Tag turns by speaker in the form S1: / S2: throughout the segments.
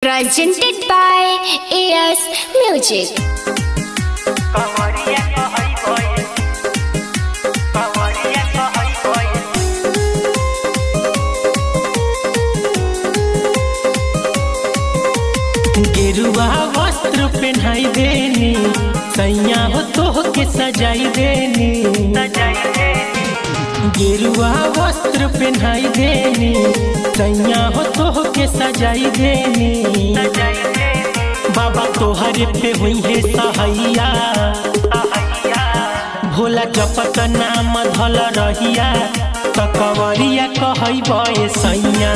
S1: Presented by AS Music.
S2: गेरुआ वस्त्र पहनाई देनी सैया हो तो के सजाई देनी। गेरुआ वस्त्र पहनाई देनी सैया हो तो के सजाई देनी। बाबा तोहरे पे हुई है सहैया, भोला जपत नाम धल रहिया कवरिया कहई बे सैया।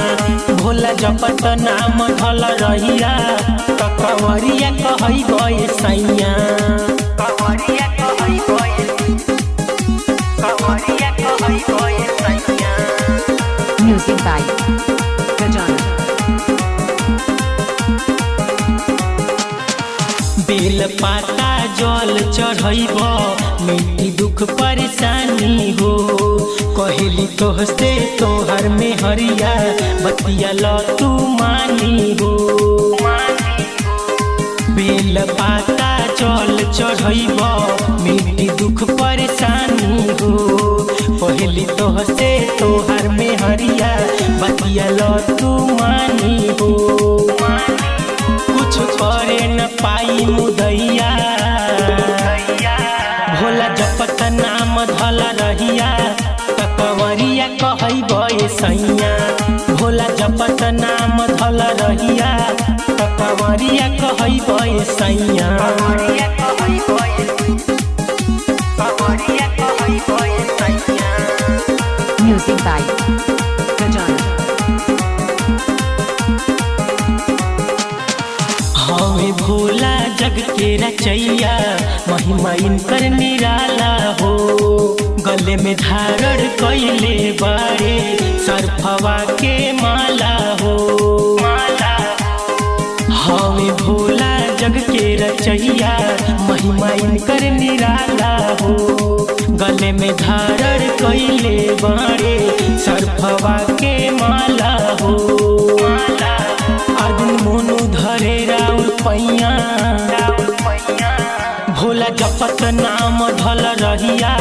S2: भोला जपत नाम धल रहिया कवरिया कहई बे सैया। कवरिया कहई बे, कवरिया कहई बे सैया।
S3: Music by Gajana.
S2: बेल पाता जल चढ़ब मिट्टी दुख परेशानी हो। कहली तोहसे तोहर में हरिया बतिया ल तू मानी हो। बेल पाता जल चढ़ब मिट्टी दुख परेशानी हो। कहली तोहसे तोहर में हरिया बतिया ल तू मानी हो। कुछ करे न पाई मुदैया, भोला जपत नाम धल रहिया कवरिया कहई बे सैया। भोला जपत नाम धल रहिया कवरिया कहई बे सैया। कवरिया कहई बे, कवरिया कहई बे सैया।
S3: Music by Gajana.
S2: हमें भोला जग के रचैया महिमा इनकर निराला हो। गले में धारण कैले बारे सरफवा के माला हो। हमें भोला जग के रचैया महिमा इनकर निराला हो। गले में धारण कैले बारे सरफवा के माला हो। आदमी मोनू धरे राउर पैया, भोला जपत नाम धल रहिया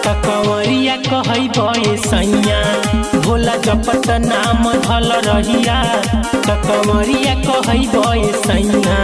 S2: कवरिया कहई बे सैया। भोला जपत नाम धल रहिया कवरिया कहई बे सैया।